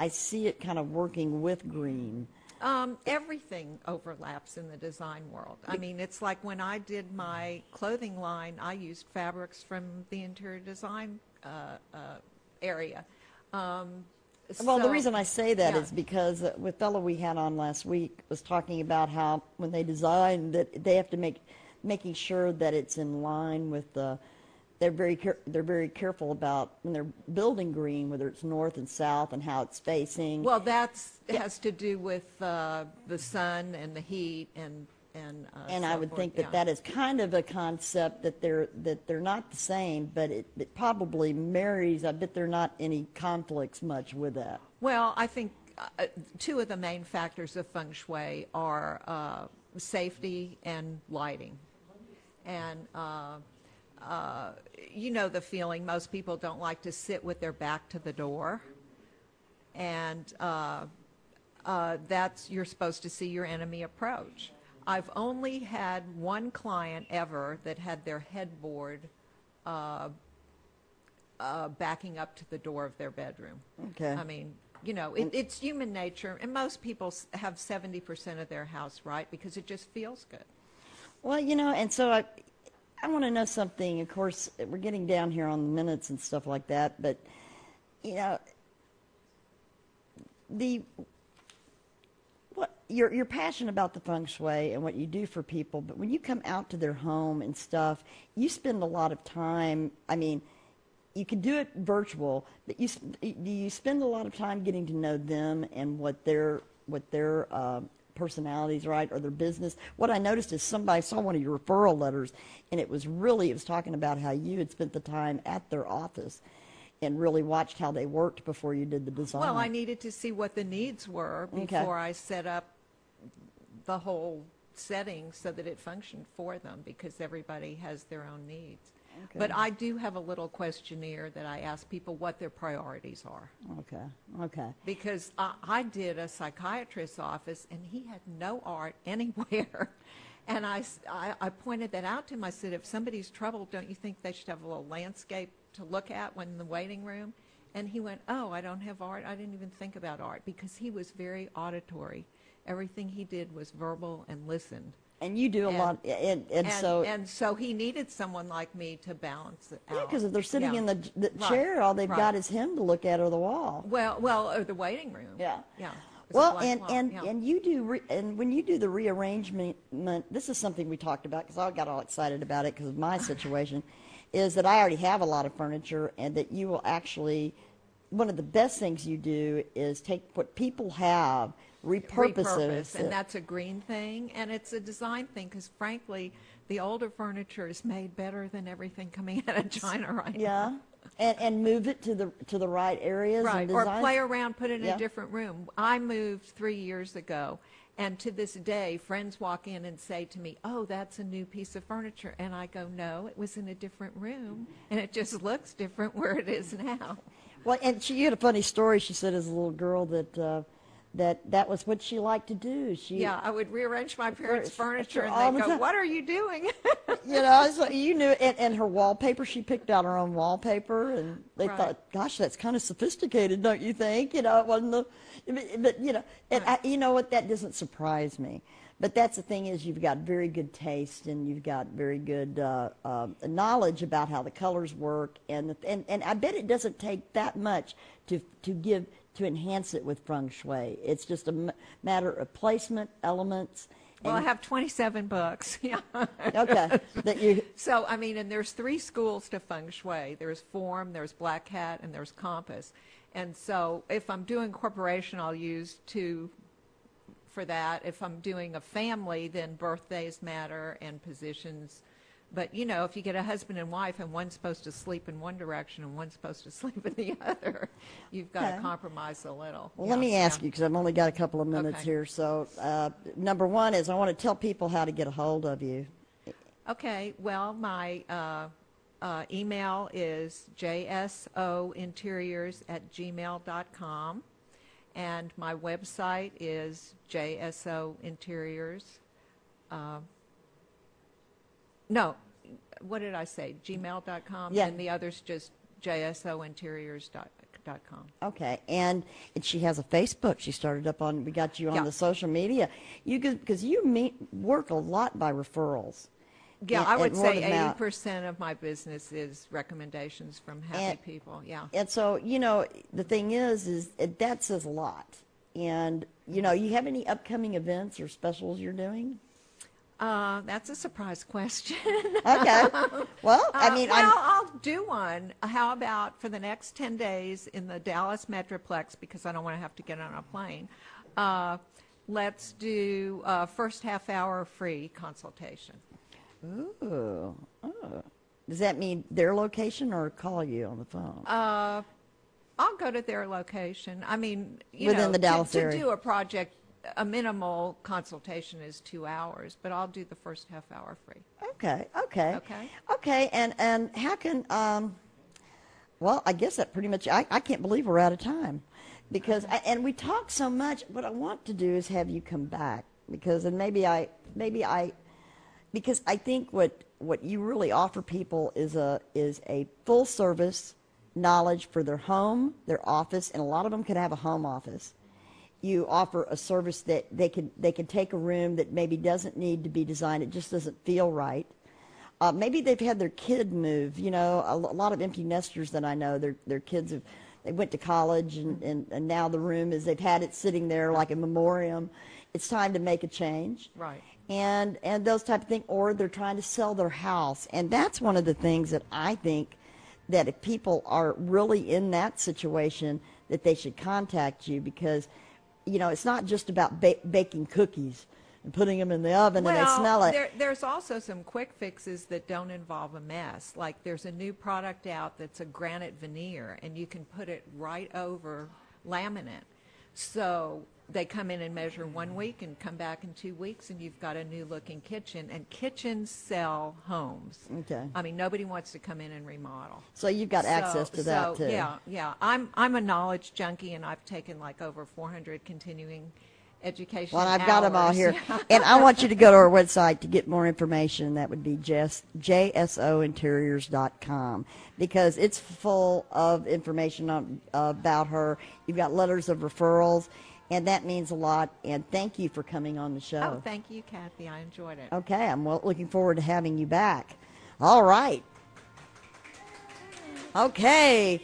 I see it kind of working with green. Everything overlaps in the design world. I mean, it's like when I did my clothing line, I used fabrics from the interior design area. Well, the reason I say that yeah. is because the fellow we had on last week was talking about how when they design that they have to making sure that it's in line with the. They're very careful about when they're building green, whether it's north and south and how it's facing. Well, has to do with the sun and the heat and and so I would forth. think that that is kind of a concept that they're not the same, but it probably marries. I bet there are not any conflicts much with that. Well, I think two of the main factors of feng shui are safety and lighting, and you know the feeling. Most people don't like to sit with their back to the door, and that's you're supposed to see your enemy approach. I've only had one client ever that had their headboard backing up to the door of their bedroom. Okay. I mean, you know, it's human nature, and most people have 70% of their house right because it just feels good. Well, you know, and so I want to know something. Of course, we're getting down here on the minutes and stuff like that, but, you know, you're passionate about the feng shui and what you do for people, but when you come out to their home and stuff, you spend a lot of time. I mean, you can do it virtual, but do you spend a lot of time getting to know them and what their personalities, right, or their business? What I noticed is somebody saw one of your referral letters, and it was talking about how you had spent the time at their office and really watched how they worked before you did the design. Well, I needed to see what the needs were before I set up the whole setting so that it functioned for them, because everybody has their own needs. Okay. But I do have a little questionnaire that I ask people what their priorities are. Okay. Because I did a psychiatrist's office, and he had no art anywhere. And I pointed that out to him. I said, if somebody's troubled, don't you think they should have a little landscape to look at when in the waiting room? And he went, oh, I don't have art. I didn't even think about art, because he was very auditory. Everything he did was verbal and listened. And you do a lot, and so he needed someone like me to balance it out. Yeah, because if they're sitting in the chair, all they've got is him to look at, or the wall. Well, or the waiting room. Yeah. It's well, and you do and when you do the rearrangement, this is something we talked about, because I got all excited about it because of my situation, is that I already have a lot of furniture, and that you will actually, one of the best things you do is take what people have, repurpose it. And that's a green thing, and it's a design thing, because frankly, the older furniture is made better than everything coming out of China right now. And move it to the right areas. Right, and or play around, put it in a different room. I moved 3 years ago, and to this day, friends walk in and say to me, oh, that's a new piece of furniture. And I go, no, it was in a different room, and it just looks different where it is now. Well, and you had a funny story. She said as a little girl that that was what she liked to do. I would rearrange my parents' furniture, and they'd go, what are you doing? So you knew, and her wallpaper, she picked out her own wallpaper, and they thought, gosh, that's kind of sophisticated, don't you think? It wasn't but and you know what, that doesn't surprise me. But that's the thing, is you've got very good taste, and you've got very good knowledge about how the colors work, and I bet it doesn't take that much to enhance it with feng shui. It's just a matter of placement, elements. Well, I have 27 books. Okay. So, I mean, and there's 3 schools to feng shui. There's form, there's black hat, and there's compass. And so if I'm doing corporation, I'll use 2 for that. If I'm doing a family, then birthdays matter and positions. But, you know, if you get a husband and wife, and one's supposed to sleep in one direction and one's supposed to sleep in the other, you've got to compromise a little. Well, let me ask you, because I've only got a couple of minutes here. So number one is I want to tell people how to get a hold of you. Okay. Well, my email is jsointeriors@gmail.com, and my website is jsointeriors. No, what did I say? Gmail.com, and the other's just jsointeriors.com. judyschaffer.com. Okay, and she has a Facebook. She started up on. We got you on Yeah. the social media. Because you work a lot by referrals. Yeah, I would and word say of mouth. 80% of my business is recommendations from happy people. Yeah. And so, the thing is that says a lot. And, you have any upcoming events or specials you're doing? That's a surprise question. Okay. Well, I'll do one. How about for the next 10 days in the Dallas Metroplex, because I don't want to have to get on a plane, let's do first half hour free consultation. Ooh. Oh. Does that mean their location or call you on the phone? I'll go to their location. I mean, Within the Dallas area. To do a project, a minimal consultation is 2 hours, but I'll do the first half hour free. Okay. Okay. And how can, well, I guess that pretty much, I can't believe we're out of time. Because, and we talk so much, what I want to do is have you come back. Because, and because I think what you really offer people is a full service knowledge for their home, their office, and a lot of them can have a home office. You offer a service that they can take a room that maybe doesn't need to be designed, it just doesn't feel right. Maybe they've had their kid move. A lot of empty nesters that I know, their kids they went to college and now the room is, they've had it sitting there like a memoriam. It's time to make a change. Right. And those type of things, or they're trying to sell their house. And that's one of the things that I think that if people are really in that situation, that they should contact you, because, it's not just about baking cookies and putting them in the oven and they smell it. There's also some quick fixes that don't involve a mess. Like there's a new product out that's a granite veneer, and you can put it right over laminate. So they come in and measure 1 week and come back in 2 weeks, and you've got a new looking kitchen. And kitchens sell homes. Okay. I mean, nobody wants to come in and remodel. So you've got access to that too. Yeah. I'm a knowledge junkie, and I've taken like over 400 continuing education Well, I've hours. got them all here. And I want you to go to our website to get more information. That would be jsointeriors.com, because it's full of information about her. You've got letters of referrals, and that means a lot. And thank you for coming on the show. Oh, thank you, Kathy. I enjoyed it. Okay, I'm looking forward to having you back. All right. Okay.